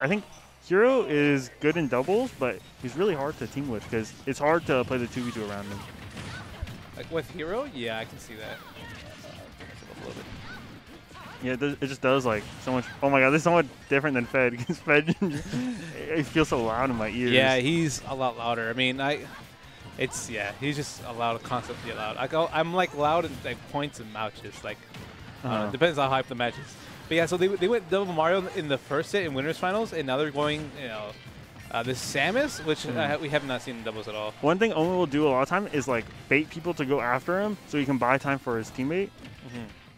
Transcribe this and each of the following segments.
I think Hero is good in doubles, but he's really hard to team with because it's hard to play the 2v2 around him. Like with Hero, yeah, I can see that. A little bit. Yeah, it just does like so much. Oh my god, this is somewhat different than Fed because Fed, it feels so loud in my ears. Yeah, he's a lot louder. I mean, he's just a loud, constantly loud. I'm like loud in like points and matches. Like, depends on how hype the match is. But yeah, so they went double Mario in the first set in winners finals, and now they're going, this Samus, which we have not seen in doubles at all. One thing Omen will do a lot of time is like bait people to go after him so he can buy time for his teammate.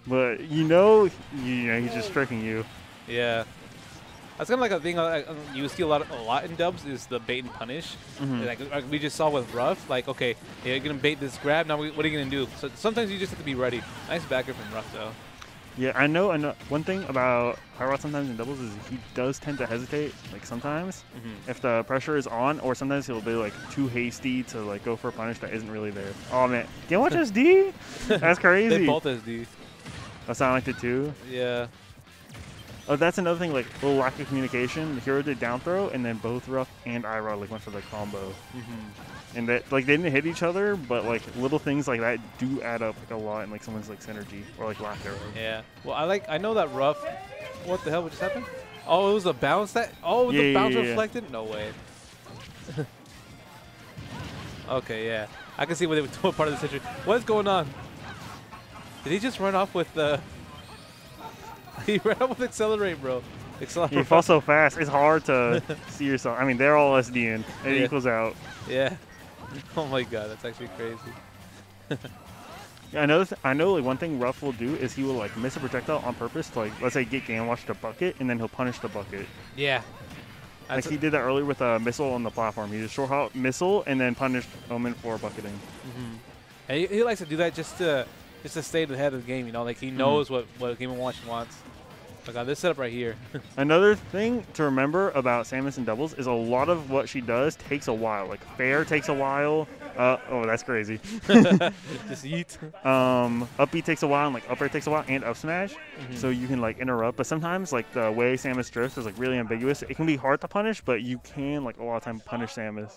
But he's just tricking you. Yeah. That's kind of like a thing you see a lot in dubs is the bait and punish. Like we just saw with Ruff. Like, okay, you're going to bait this grab. Now what are you going to do? So sometimes you just have to be ready. Nice backer from Ruff, though. Yeah, I know. One thing about Irod sometimes in doubles is he does tend to hesitate, like sometimes, if the pressure is on, or sometimes he'll be like too hasty to like go for a punish that isn't really there. Oh man, can you watch SD? That's crazy. They both SD. That Psionic did too. Yeah. Oh, that's another thing, like a little lack of communication. The Hero did down throw, and then both Ruff and Irod like went for the combo. And that like they didn't hit each other, but like little things like that do add up like a lot in like someone's like synergy or like lack thereof. Yeah. Well, I know that Ruff. What the hell? What just happened? Oh, it was a bounce that. Oh, yeah, the bounce yeah. reflected. No way. Okay, yeah. I can see what part of the situation. What is going on? Did he just run off with the? He ran off with accelerate, bro. Accelerate. You fall so fast. It's hard to see yourself. I mean, they're all SDing. It equals out. Yeah. Oh my god, that's actually crazy. Yeah, I know. Like one thing Ruff will do is he will like miss a projectile on purpose to like let's say get game watch to bucket, and then he'll punish the bucket. Yeah. Like he did that earlier with a missile on the platform. He just short hop missile and then punished Omen for bucketing. And he likes to do that just to stay ahead of the game. You know, like he knows what Game & Watch wants. Like this setup right here. Another thing to remember about Samus in doubles is a lot of what she does takes a while. Like fair takes a while. Oh, that's crazy. Just eat. Up B takes a while, and like up air takes a while, and up smash. So you can like interrupt. But sometimes like the way Samus drifts is like really ambiguous. It can be hard to punish, but you can like a lot of time punish Samus.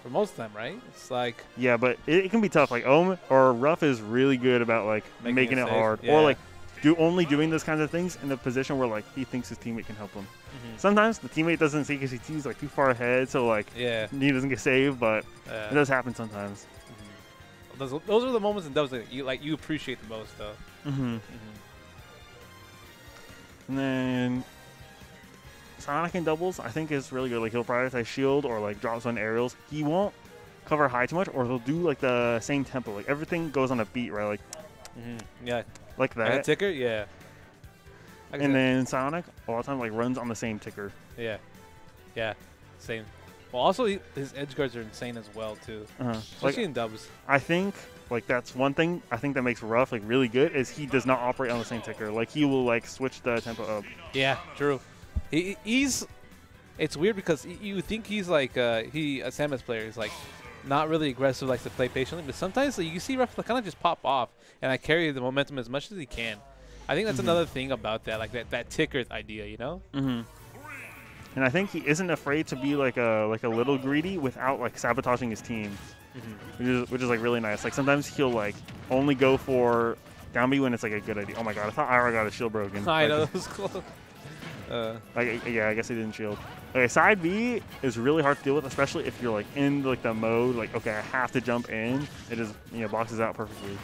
For most of them, right? It's like yeah, but it can be tough. Like Omen or Ruff is really good about like making it hard, or like only doing those kinds of things in the position where like he thinks his teammate can help him. Sometimes the teammate doesn't see because he's like too far ahead, so like he doesn't get saved. But it does happen sometimes. Those are the moments in dubs that you appreciate the most, though. And then Psionic in doubles, I think is really good. Like he'll prioritize shield or like drops on aerials. He won't cover high too much, or he'll do like the same tempo. Like everything goes on a beat, right? Like yeah. Like that. Like a ticker? Yeah. And then Psionic, a lot of time, like runs on the same ticker. Yeah. Yeah. Same. Well, also, his edge guards are insane as well, too. Especially in dubs. I think, like, that's one thing I think that makes Ruff, like, really good is he does not operate on the same ticker. Like, he will, like, switch the tempo up. Yeah, true. He's... It's weird because you think he's, like, a Samus player. He's, like, not really aggressive, likes to play patiently, but sometimes like, you see Ruff kind of just pop off, and I carry the momentum as much as he can. I think that's another thing about that, like that ticker idea, you know? And I think he isn't afraid to be like a little greedy without like sabotaging his team, which is like really nice. Like sometimes he'll like only go for down B when it's like a good idea. Oh my god, I thought Irod got his shield broken. I know, that was close. Yeah, I guess he didn't shield. Okay, side B is really hard to deal with, especially if you're like in like the mode, like okay, I have to jump in. It just boxes out perfectly.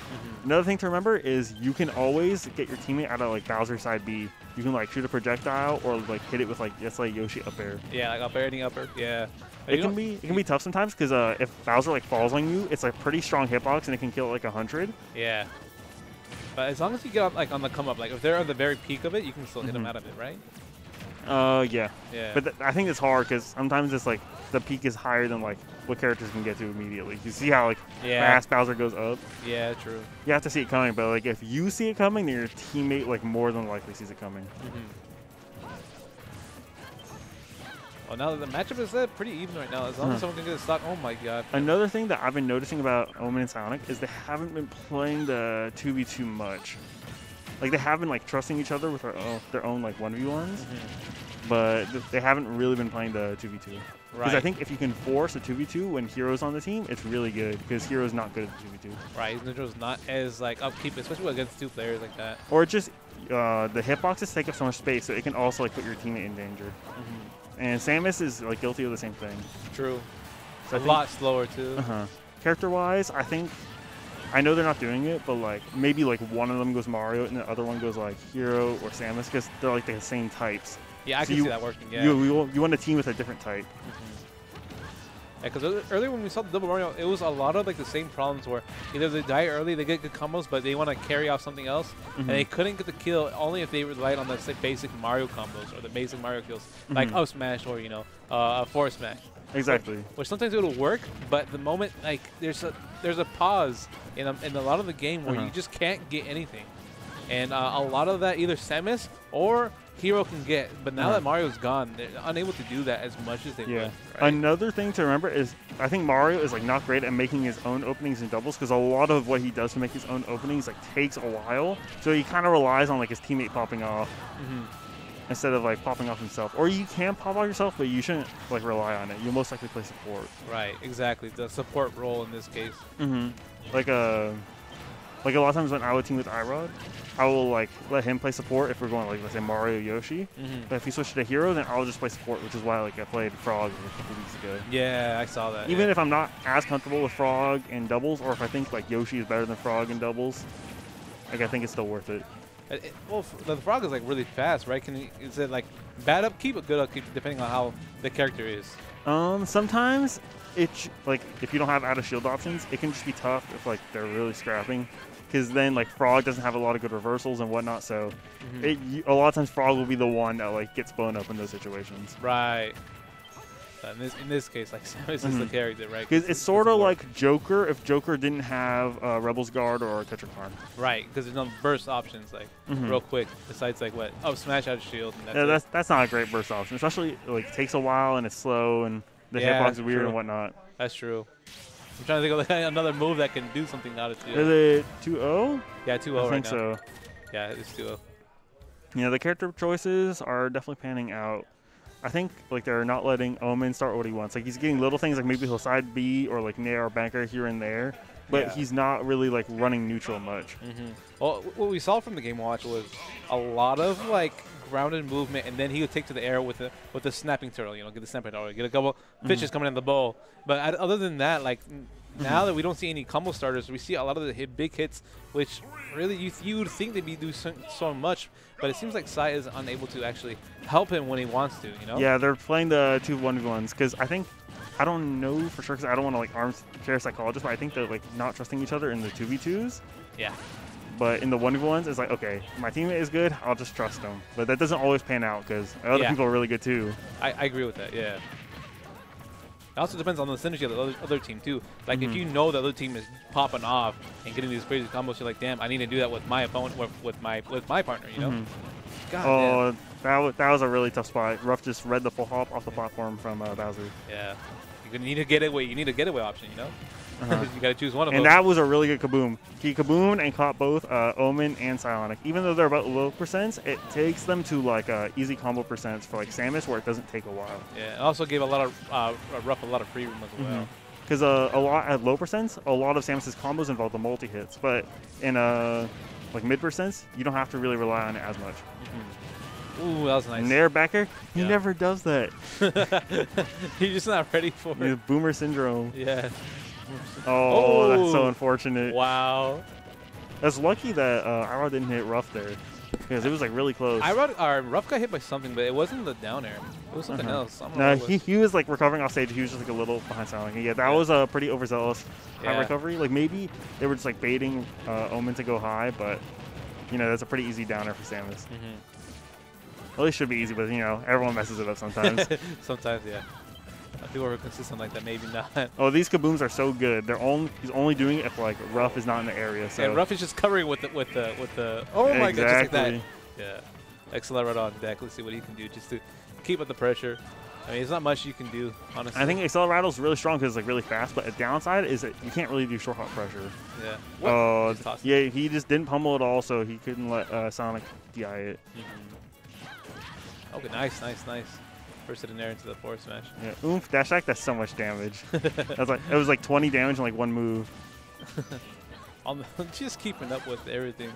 Another thing to remember is you can always get your teammate out of like Bowser side B. You can like shoot a projectile or like hit it with like Yoshi up air. Yeah, like up air, any upper. Yeah. It can be tough sometimes because if Bowser like falls on you, it's like pretty strong hitbox and it can kill like 100. Yeah. But as long as you get like on the come up, like if they're on the very peak of it, you can still hit them out of it, right? Yeah. But I think it's hard because sometimes it's like the peak is higher than like what characters can get to immediately. You see how like fast Bowser goes up? Yeah, true. You have to see it coming, but like if you see it coming, then your teammate like more than likely sees it coming. Well, now that the matchup is pretty even right now. As long as someone can get a stock, oh my god. Another thing that I've been noticing about Omen and Psionic is they haven't been playing the 2v2 much. Like they have been like trusting each other with their own like 1v1s. but they haven't really been playing the 2v2. Because Right. I think if you can force a 2v2 when Hero's on the team, it's really good because Hero's not good at the 2v2. Right, his neutral's not as like upkeep, especially against 2 players like that. Or just the hitboxes take up so much space, so it can also like put your teammate in danger. And Samus is like guilty of the same thing. True. So A lot slower too. Character-wise, I know they're not doing it, but like maybe like one of them goes Mario and the other one goes like Hero or Samus because they're like the same types. Yeah, I So can see that working. Yeah. You want a team with a different type. Yeah, because earlier when we saw the double Mario, it was a lot of like the same problems where either they die early, they get good combos, but they want to carry off something else, and they couldn't get the kill only if they relied on the basic Mario combos or the basic Mario kills, like up smash or forward smash. Exactly. Which sometimes it'll work, but the moment like there's a pause in a lot of the game where you just can't get anything, and a lot of that either Samus or Hero can get, but now that Mario's gone, they're unable to do that as much as they would. Right? Another thing to remember is I think Mario is like not great at making his own openings in doubles because a lot of what he does to make his own openings like takes a while. So he kind of relies on like his teammate popping off instead of like popping off himself. Or you can pop off yourself, but you shouldn't like rely on it. You'll most likely play support. Right, exactly. The support role in this case. Like a lot of times when I would team with Irod, I will like let him play support if we're going like let's say Mario Yoshi. But if he switches to Hero, then I'll just play support, which is why like I played Frog a couple weeks ago. Yeah, I saw that. Even if I'm not as comfortable with Frog in doubles, or if I think like Yoshi is better than Frog in doubles, like I think it's still worth it. Well, the Frog is like really fast, right? Is it like bad upkeep or good upkeep depending on how the character is? Sometimes it's like if you don't have out of shield options, it can just be tough if like they're really scrapping. Because then, like, Frog doesn't have a lot of good reversals and whatnot, so a lot of times Frog will be the one that, like, gets blown up in those situations. Right. In this case, like, Samus is the character, right? Because it's sort of like Joker if Joker didn't have Rebel's Guard or Tetrakarn. Right, because there's no burst options, like, real quick, besides, like, what? Oh, smash out of shield. And that's not a great burst option, especially, like, it takes a while and it's slow and the hitbox is weird and whatnot. That's true. I'm trying to think of like another move that can do something out of shield. Is it 2-0? Yeah, 2-0 right now. I think so. Yeah, it's 2-0. Yeah, the character choices are definitely panning out. I think like they're not letting Omen start what he wants. Like he's getting little things like maybe he'll side B or like nair or banker here and there, but he's not really like running neutral much. Well, what we saw from the game watch was a lot of like grounded movement, and then he would take to the air with the snapping turtle. You know, get the snapping turtle, get a couple fishes coming in the bowl. But other than that, like now that we don't see any combo starters, we see a lot of the big hits, which really you would think they'd be doing so much, but it seems like Sai is unable to actually help him when he wants to. You know? Yeah, they're playing the 2 1v1s because I don't know for sure because I don't want to like armchair psychologist, but I think they're like not trusting each other in the 2v2s. Yeah. But in the 1v1s, it's like, okay, my teammate is good, I'll just trust him. But that doesn't always pan out because other people are really good too. I agree with that, yeah. It also depends on the synergy of the other team too. Like if you know the other team is popping off and getting these crazy combos, you're like, damn, I need to do that with my opponent, with my partner, you know? God damn. That was a really tough spot. Ruff just read the full hop off the platform from Bowser. Yeah. You need a getaway. You need a getaway option, you know? You got to choose one of them. And that was a really good kaboom. He kaboomed and caught both Omen and Psionic. Even though they're about low percents, it takes them to like easy combo percents for like Samus, where it doesn't take a while. Yeah, it also gave a lot of Ruff a lot of free room as well. Because a lot at low percents, a lot of Samus's combos involve the multi hits, but in like mid percents, you don't have to really rely on it as much. Ooh, that was nice. Nair backer, he never does that. He's just not ready for it. Boomer syndrome. Yeah. Oh, that's so unfortunate. Wow. That's lucky that Irod didn't hit Ruff there, because it was like really close. Ruff got hit by something, but it wasn't the down air. It was something else. No, he was like recovering off stage. He was just like a little behind Psionic. Yeah, that was a pretty overzealous high recovery. Like maybe they were just like baiting Omen to go high, but you know that's a pretty easy downer for Samus. Well, it should be easy, but you know everyone messes it up sometimes. Sometimes, yeah. People are consistent like that, maybe not. Oh, these kabooms are so good. He's only doing it if like Ruff is not in the area. So. Yeah, Ruff is just covering with the. Oh my god, just like that. Yeah. Accelerate on deck. Let's see what he can do just to keep up the pressure. I mean, there's not much you can do, honestly. I think Accelerato is really strong because it's like really fast, but a downside is that you can't really do short hop pressure. Yeah. Yeah, he just didn't pummel at all, so he couldn't let Sonic DI it. Okay, nice. First in there into the forward smash. Yeah, oomph dash attack. That's so much damage. It was like 20 damage in like one move. Just keeping up with everything.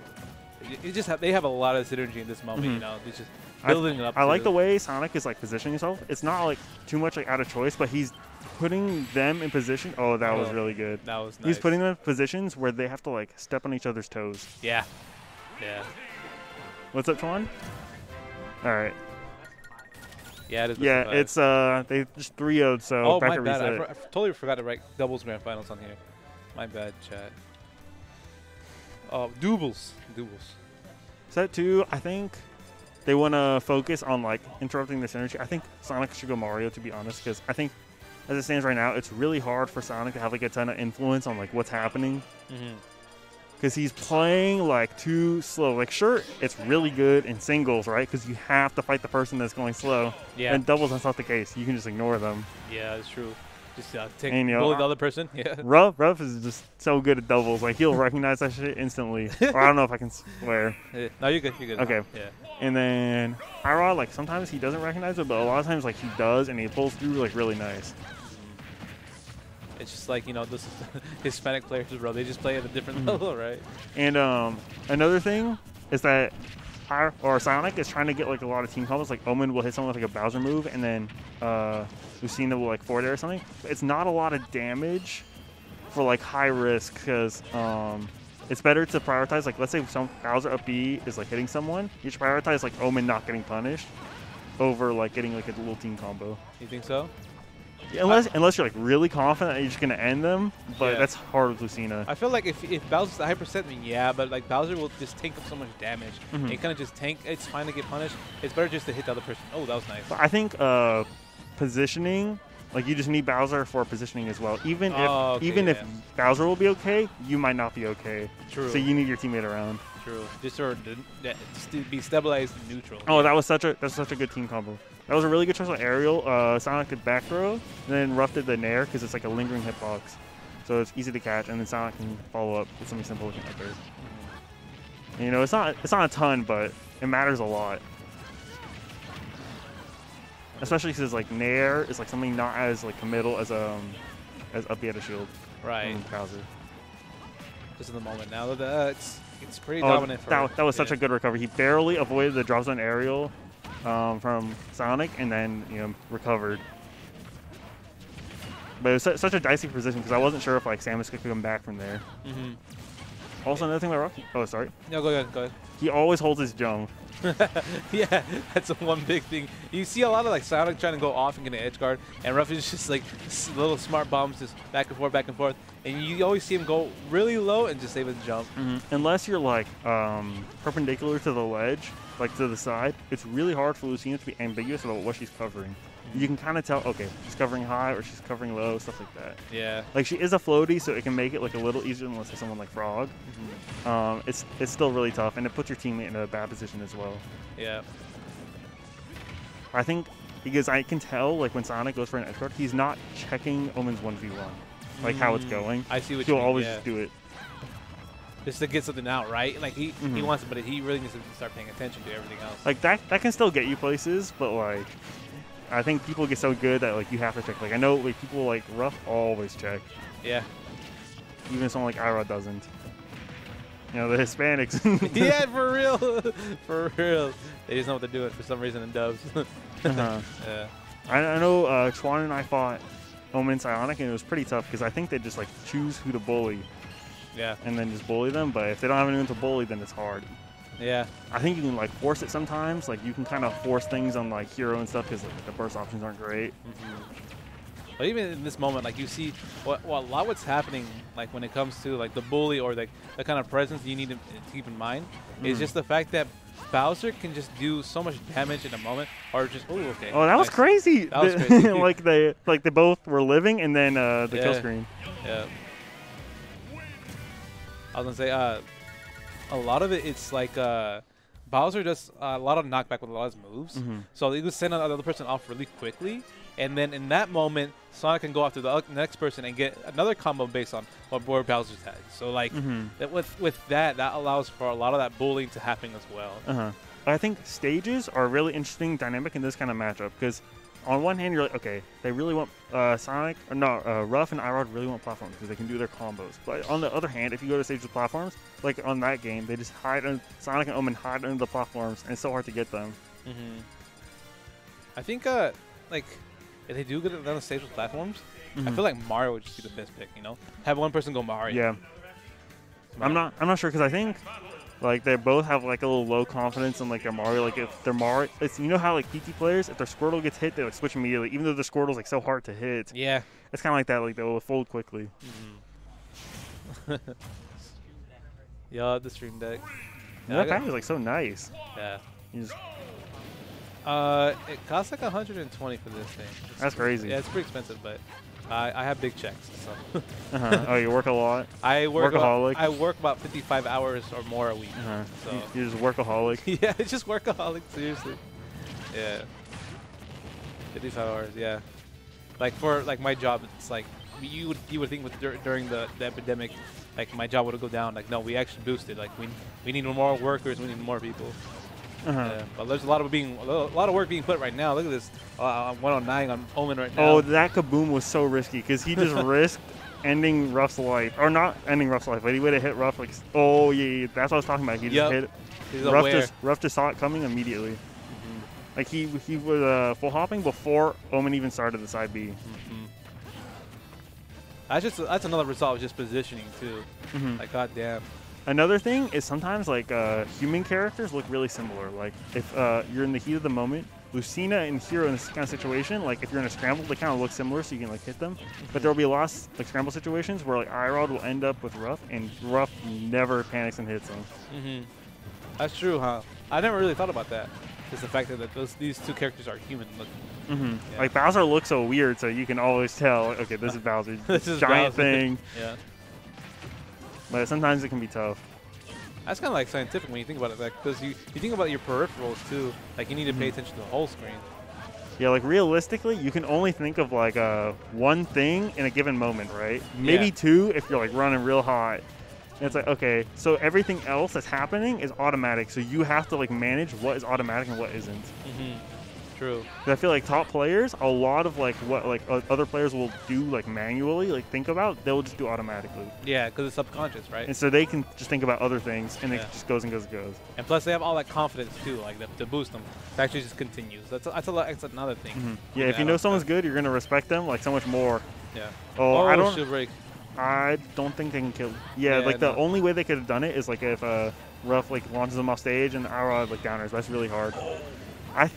They have a lot of synergy in this moment. You know, they just building it up. I like the way Sonic is like positioning himself. It's not like too much like out of choice, but he's putting them in position. Oh, that was really good. That was nice. He's putting them in positions where they have to like step on each other's toes. Yeah. What's up, Twan? All right. Yeah, it is. Yeah, it's they just 3-0'd, so oh, back my at bad. reset. I totally forgot to write doubles grand finals on here. My bad, chat. Doubles. Set 2, I think they want to focus on like interrupting the synergy. I think Sonic should go Mario, to be honest, because I think as it stands right now, it's really hard for Sonic to have like a ton of influence on like what's happening. Because he's playing like too slow. Like, sure, it's really good in singles, right? Because you have to fight the person that's going slow. Yeah. And doubles, that's not the case. You can just ignore them. Yeah, that's true. Just take and, you know, bully the other person. Yeah. Ruff is just so good at doubles. Like, he'll recognize that shit instantly. Or I don't know if I can swear. No, you're good. You're good. Okay. Yeah. And then Irod, like, sometimes he doesn't recognize it, but a lot of times, like, he does, and he pulls through, like, really nice. It's just like, you know, this Hispanic players, bro. They just play at a different level, right? And another thing is that Sonic is trying to get like a lot of team combos. Like Omen will hit someone with like a Bowser move, and then Lucina will like forward air or something. But it's not a lot of damage for like high risk, because it's better to prioritize. Like, let's say some Bowser up B is like hitting someone, you should prioritize like Omen not getting punished over like getting like a little team combo. You think so? Yeah, unless you're like really confident that you're just gonna end them, but that's hard with Lucina. I feel like if Bowser's the high percent, then yeah, but like Bowser will just tank up so much damage. It kind of just tank. It's fine to get punished. It's better just to hit the other person. Oh, that was nice. But I think positioning, like you just need Bowser for positioning as well. Even if Bowser will be okay, you might not be okay. True. So you need your teammate around. True. Just to be stabilized and neutral. Oh, that's such a good team combo. That was a really good choice on aerial. Sonic did back throw, and then Ruff did the nair because it's like a lingering hitbox, so it's easy to catch. And then Sonic can follow up with something simple like that. You know, it's not a ton, but it matters a lot. Especially because like nair is like something not as like committal as up B at a shield. Right. Bowser. Just in the moment now that it's pretty dominant. That was such a good recovery. He barely avoided the drop zone aerial from Sonic, and then recovered. But it was such a dicey position because I wasn't sure if like Samus could come back from there. Also, another thing about Ruff. Oh, sorry. No, go ahead. He always holds his jump. Yeah, that's one big thing. You see a lot of like Sonic trying to go off and get an edge guard, and Ruff is just like little smart bombs, just back and forth, and you always see him go really low and just save his jump. Unless you're like perpendicular to the ledge, like to the side, it's really hard for Lucina to be ambiguous about what she's covering. You can kind of tell, okay, she's covering high or she's covering low, stuff like that. Yeah. Like, she is a floaty, so it can make it like a little easier than, let's say, someone like Frog. It's still really tough, and it puts your teammate in a bad position as well. Yeah. I think, because I can tell, like, when Sonic goes for an edge guard, he's not checking Omen's 1v1, like how it's going. I see what He'll you mean, always just do it. Just to get something out, right? Like, he wants it, but he really needs to start paying attention to everything else. Like, that can still get you places, but, like, I think people get so good that like you have to check. Like, I know like people like Ruff always check. Yeah. Even if someone like Irod doesn't. You know, the Hispanics. Yeah, for real. For real. They just know what they're doing for some reason in dubs. Yeah. I know Twan and I fought Omen Psionic, and it was pretty tough because I think they just like choose who to bully. Yeah. And then just bully them. But if they don't have anyone to bully, then it's hard. Yeah. I think you can like force it sometimes. Like you can kind of force things on like hero and stuff because like, the burst options aren't great. But even in this moment, like you see a lot what's happening, like when it comes to like the bully or like the kind of presence you need to keep in mind is just the fact that Bowser can just do so much damage in a moment, or just okay. Oh, that was crazy. That was crazy. like they both were living, and then the kill screen. Yeah. I was gonna say a lot of it's like Bowser does a lot of knockback with a lot of his moves. So he would send another person off really quickly. And then in that moment, Sonic can go after the next person and get another combo based on what Bowser's had. So like with that allows for a lot of that bullying to happen as well. I think stages are a really interesting dynamic in this kind of matchup because on one hand, you're like, okay, they really want Sonic, or no, Ruff and Irod really want platforms because they can do their combos. But on the other hand, if you go to stage with platforms, like on that game, they just hide, Sonic and Omen hide under the platforms, and it's so hard to get them. I think, like, if they do get it on the stage with platforms, I feel like Mario would just be the best pick, you know? Have one person go Mario. Yeah. I'm not sure because I think like they both have like a little low confidence in like their Mario. Like if their Mario, it's, you know how like PT players, if their Squirtle gets hit, they like switch immediately, even though the Squirtle's like so hard to hit. Yeah. It's kind of like that. Like they will fold quickly. Yeah, the Stream Deck. Yeah, that pack is like so nice. Yeah. You just, it costs like 120 for this thing. that's crazy. Yeah, it's pretty expensive, but I have big checks, so. Oh, you work a lot? I work workaholic? I work about 55 hours or more a week. So. You're just workaholic? Yeah, it's just workaholic, seriously. Yeah. 55 hours, yeah. Like for like my job, it's like you would think with during the epidemic, like my job would go down. Like no, we actually boosted. Like we need more workers, we need more people. Yeah, but there's a lot of work being put right now. Look at this. I'm 109 on Omen right now. Oh, that kaboom was so risky because he just risked ending Ruff's life, or not ending Ruff's life, but he would have hit Ruff like. Oh yeah, that's what I was talking about. He just hit. Ruff just saw it coming immediately. Like he was full hopping before Omen even started the side B. That's another result of just positioning too. Like goddamn. Another thing is sometimes like human characters look really similar. Like if you're in the heat of the moment, Lucina and Hero in this kind of situation, like if you're in a scramble, they kind of look similar, so you can like hit them. But there will be a lot of like scramble situations where like Irod will end up with Ruff, and Ruff never panics and hits him. That's true, huh? I never really thought about that. Just the fact that these two characters are human looking. Yeah. Like Bowser looks so weird, so you can always tell. Okay, this is Bowser. This is giant Bowser. thing. Yeah. But sometimes it can be tough. That's kind of like scientific when you think about it, because you think about your peripherals too. Like you need to pay attention to the whole screen. Yeah, like realistically, you can only think of like one thing in a given moment, right? Maybe two if you're like running real hot. And it's like, okay, so everything else that's happening is automatic, so you have to like manage what is automatic and what isn't. True. I feel like top players, a lot of like what like other players will do like manually, like think about, they'll just do automatically. Yeah, because it's subconscious, right? And so they can just think about other things, and it just goes and goes and goes. And plus, they have all that confidence too, like to boost them. It actually just continues. That's another thing. Yeah, if you know someone's good, you're gonna respect them like so much more. Yeah. Oh, I don't. Shield break. I don't think they can kill. Yeah, like the only way they could have done it is like if Ruff like launches them off stage and Irod like downers. That's really hard. I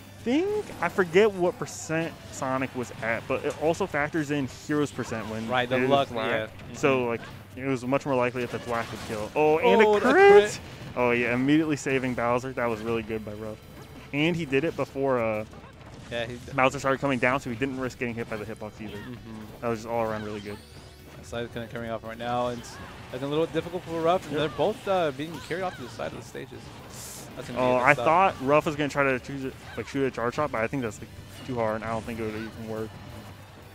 forget what percent Sonic was at, but it also factors in Hero's percent when the luck. Yeah. So like it was much more likely if the black would kill. Oh, and a crit! Oh yeah, immediately saving Bowser. That was really good by Ruff. And he did it before Bowser started coming down, so he didn't risk getting hit by the hitbox either. That was just all around really good. Side is kind of carrying off right now. It's a little difficult for Ruff, and they're both being carried off to the side of the stages. I thought Ruff was going to try to shoot a charge shot, but I think that's like too hard, and I don't think it would even work.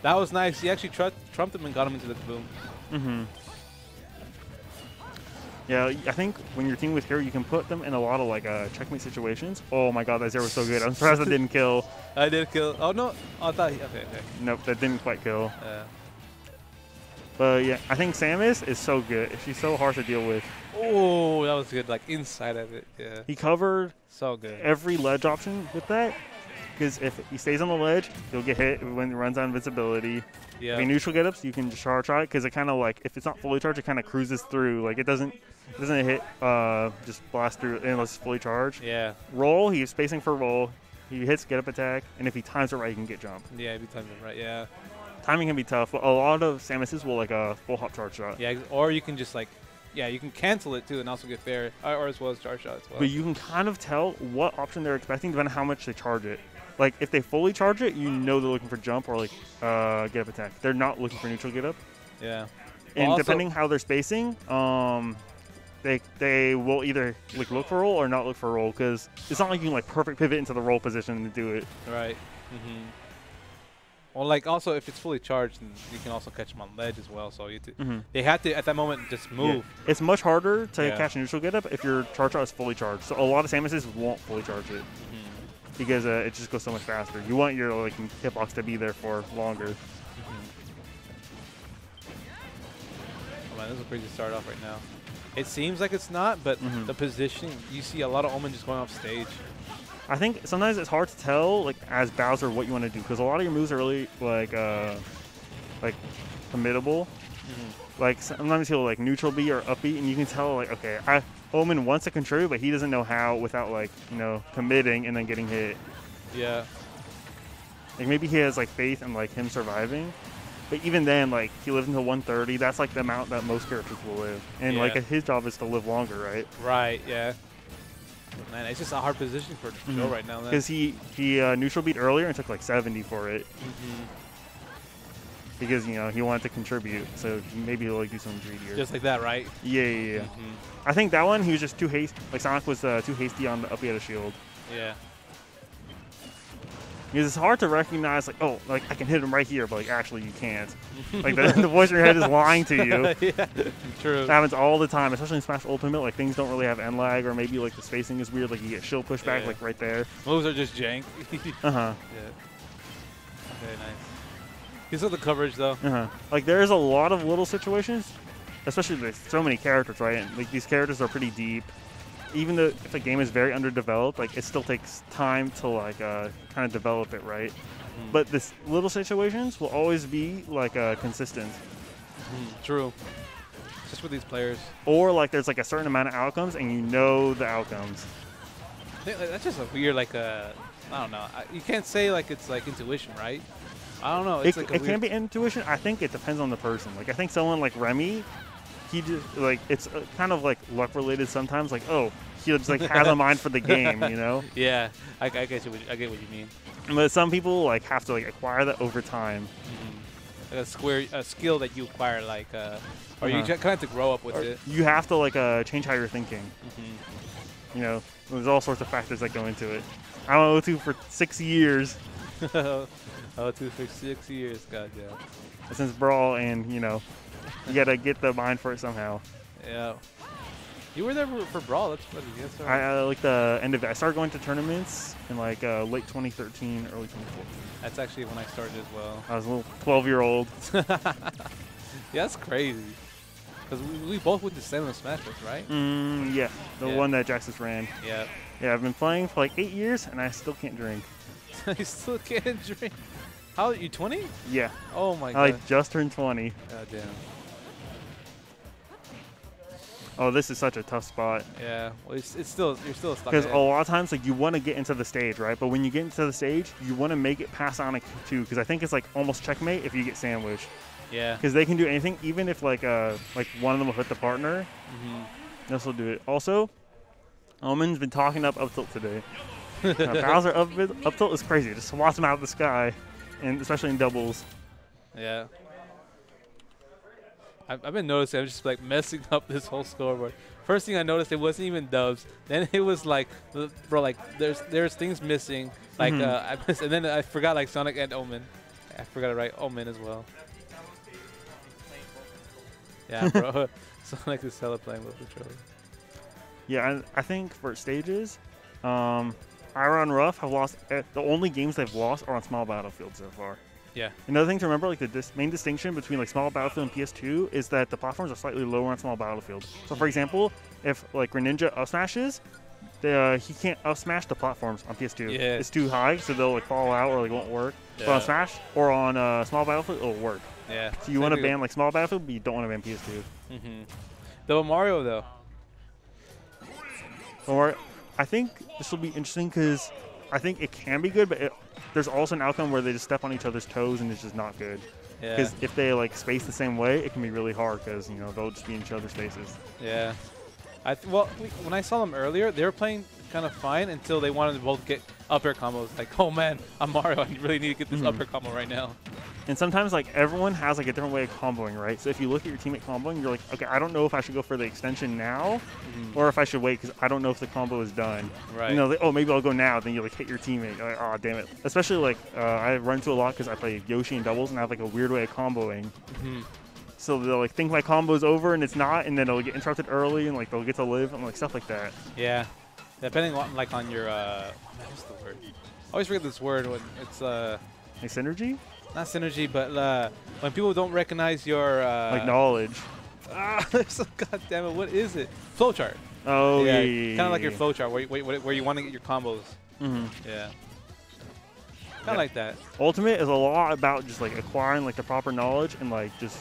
That was nice. He actually trumped him and got him into the kaboom. Yeah, I think when you're teaming with Hero, you can put them in a lot of like checkmate situations. Oh my god, that zero was so good. I'm surprised that didn't kill. I did kill. Oh no, I thought okay. Nope, that didn't quite kill. But yeah, I think Samus is so good. She's so hard to deal with. Oh, that was good. Like inside of it. Yeah. He covered so good every ledge option with that. Because if he stays on the ledge, he'll get hit when he runs out of invincibility. Yeah. If he neutral get-ups, you can just charge it because it kind of like, if it's not fully charged, it kind of cruises through. Like it doesn't hit, just blast through unless it's fully charged. Yeah. Roll, he's spacing for roll. He hits get-up attack, and if he times it right, he can get jump. Yeah, if he times it right, yeah. Timing can be tough, but a lot of Samus's will like a full hop charge shot. Yeah, or you can just like, you can cancel it too and also get fair, or as well as charge shot as well. But you can kind of tell what option they're expecting depending on how much they charge it. Like if they fully charge it, you know they're looking for jump or like get up attack. They're not looking for neutral get up. Yeah. And well, depending how they're spacing, they will either like look for roll or not look for roll because it's not like you can like perfect pivot into the roll position and do it. Right. Well, like also if it's fully charged, then you can also catch them on ledge as well. So you they had to at that moment just move. Yeah. It's much harder to catch a neutral get up if your charge shot is fully charged. So a lot of Samuses won't fully charge it because it just goes so much faster. You want your like hitbox to be there for longer. Oh man, this is a crazy start off right now. It seems like it's not, but the positioning, you see a lot of Omen just going off stage. I think sometimes it's hard to tell, like as Bowser, what you want to do because a lot of your moves are really like committable. Like sometimes he'll like neutral B or up B, and you can tell like okay, Omen wants to contribute, but he doesn't know how without like committing and then getting hit. Yeah. Like maybe he has like faith in like him surviving, but even then like he lives until 130. That's like the amount that most characters will live, and like his job is to live longer, right? Right. Yeah. Man, it's just a hard position for Joe right now. Because he neutral beat earlier and took like 70 for it. Because he wanted to contribute, so maybe he'll like do something greedier. Just like that, right? Yeah. I think that one he was just too hasty. Like Sonic was too hasty on the up air shield. Yeah. Because it's hard to recognize like like I can hit him right here, but like actually you can't. Like the voice in your head is lying to you. Yeah, true. That happens all the time, especially in Smash Ultimate. Like things don't really have end lag, or maybe like the spacing is weird. Like you get shield pushback like right there. Moves are just jank. Yeah. Very nice. He's got the coverage though. Like there's a lot of little situations, especially with so many characters, right? And like these characters are pretty deep. Even though if a game is very underdeveloped, like it still takes time to like kind of develop it, right? But this little situations will always be like consistent. True. Just with these players. Or like there's like a certain amount of outcomes, and you know the outcomes. That's just a weird like I don't know. You can't say like it's like intuition, right? I don't know. It's it can be intuition. I think it depends on the person. Like I think someone like Remy, he just like it's kind of like luck related sometimes. Like he just like has a mind for the game, Yeah, I get what you mean. But some people like have to like acquire that over time. Like a skill that you acquire, like, or you kind of have to grow up with it. You have to like change how you're thinking. There's all sorts of factors that go into it. I'm on O2 for 6 years. O2 for 6 years, goddamn. Since Brawl, and you gotta get the mind for it somehow. Yeah. You were there for Brawl. That's funny. Yes, I like the end of it. I started going to tournaments in like late 2013, early 2014. That's actually when I started as well. I was a little 12-year-old. Yeah, that's crazy. Because we both went to Salem Smash Bros, right? Yeah, the one that Jaxus ran. Yeah. Yeah, I've been playing for like 8 years, and I still can't drink. You still can't drink? How are you, 20? Yeah. Oh my god. I like just turned 20. God damn. Oh, this is such a tough spot. Yeah, well, you're still stuck. Because a lot of times, like you want to get into the stage, right? But when you get into the stage, you want to make it past Sonic 2, because I think it's like almost checkmate if you get sandwiched. Yeah. Because they can do anything, even if like one of them will hit the partner. This will do it. Also, Omen's been talking up tilt today. Bowser up tilt is crazy. Just swats him out of the sky, and especially in doubles. Yeah. I've been noticing I'm just like messing up this whole scoreboard. First thing I noticed, it wasn't even dubs. Then it was like, bro, like there's things missing. Like I missed, and then I forgot like Sonic and Omen. I forgot to write Omen as well. Yeah, bro. Sonic is hella playing with the controller. Yeah, I think for stages, Irod and Ruff have lost. The only games they've lost are on small battlefields so far. Yeah. Another thing to remember, like the main distinction between like small battlefield and PS2 is that the platforms are slightly lower on small battlefield. So for example, if like Greninja up smashes, he can't up smash the platforms on PS2. Yeah. It's too high, so they'll like fall out or like won't work. Yeah. But on Smash or on small battlefield, it'll work. Yeah. So you want to ban like small battlefield, but you don't want to ban PS2. Though Mario though. Or I think this will be interesting because I think it can be good, but there's also an outcome where they just step on each other's toes and it's just not good. Yeah. Because if they like space the same way, it can be really hard because they'll just be in each other's faces. Yeah. Well, when I saw them earlier, they were playing kind of fine until they wanted to both get up air combos. Like, oh man, I'm Mario. I really need to get this up air combo right now. And sometimes, like, everyone has, like, a different way of comboing, right? So if you look at your teammate comboing, you're like, okay, I don't know if I should go for the extension now or if I should wait because I don't know if the combo is done. Right. You know, like, oh, maybe I'll go now. Then you, like, hit your teammate. You're like, oh, damn it. Especially, like, I run into a lot because I play Yoshi in doubles and I have, like, a weird way of comboing. So they'll, like, think my combo's over and it's not, and then it'll get interrupted early and, like, they'll get to live and, like, stuff like that. Yeah. Depending on, like, on your, what's the word? I always forget this word when it's, Like synergy? Not synergy, but when people don't recognize your like knowledge. God damn it, what is it? Flowchart. Oh yeah. Kind of like your flowchart where you want to get your combos. Yeah. Kind of like that. Ultimate is a lot about just like acquiring like the proper knowledge and like just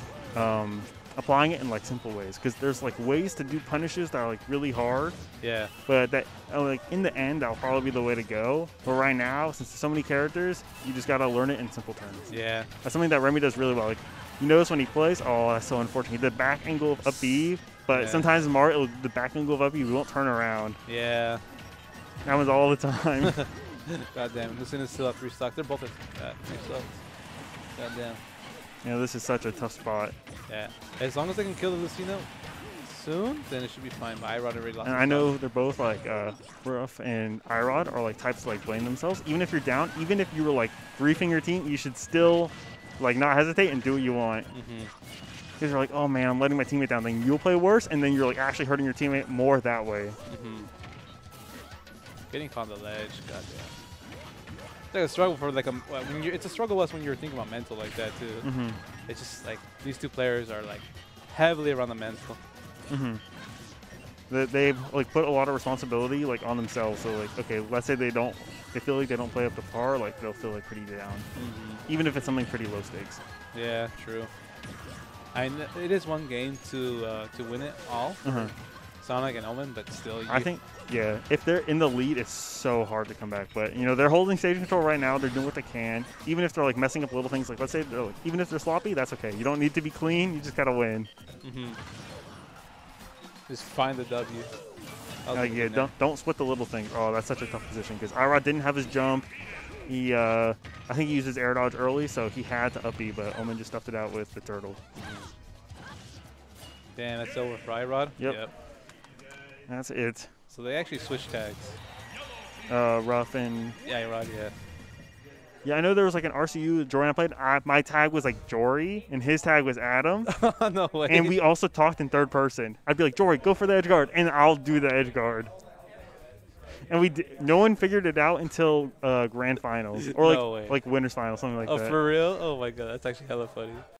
applying it in like simple ways. Because there's like ways to do punishes that are like really hard. Yeah. But that like in the end that'll probably be the way to go. But right now, since there's so many characters, you just gotta learn it in simple terms. Yeah. That's something that Remy does really well. Like you notice when he plays, oh that's so unfortunate. The back angle of up B, but sometimes Mario the back angle of up B won't turn around. Yeah. That happens all the time. God damn, Luciana's still at 3 stock. They're both at 3 stocks. God damn. Yeah, this is such a tough spot. Yeah. As long as they can kill the Lucina soon, then it should be fine. But Irod already lost. And I know they're both like Ruff and Irod are like types to like blame themselves. Even if you're down, even if you were like briefing your team, you should still like not hesitate and do what you want. Because you're like, oh man, I'm letting my teammate down. Then you'll play worse, and then you're like actually hurting your teammate more that way. Getting caught on the ledge, goddamn. It's like a struggle for like it's a struggle less when you're thinking about mental like that too. It's just like these two players are like heavily around the mental. They've like put a lot of responsibility like on themselves. So like, okay, let's say they feel like they don't play up to par, like they'll feel like pretty down, even if it's something pretty low stakes. Yeah, true. It is one game to win it all. Psionic and Omen, but still. I think, yeah, if they're in the lead, it's so hard to come back. But, you know, they're holding stage control right now. They're doing what they can. Even if they're, like, messing up little things. Like, let's say, like, even if they're sloppy, that's okay. You don't need to be clean. You just got to win. Just find the W. Yeah, don't split the little things. Oh, that's such a tough position because Irod didn't have his jump. He, I think he used his air dodge early, so he had to up B, but Omen just stuffed it out with the turtle. Damn, that's over for Irod? Yep. That's it. So they actually switched tags. Ruff and... Yeah, Irod, yeah. Yeah, I know there was like an RCU Jory I played. My tag was like Jory, and his tag was Adam. No way. And we also talked in third person. I'd be like, Jory, go for the edge guard, and I'll do the edge guard. And no one figured it out until grand finals or like winners finals, something like that. Oh, for real? Oh my god, that's actually hella funny.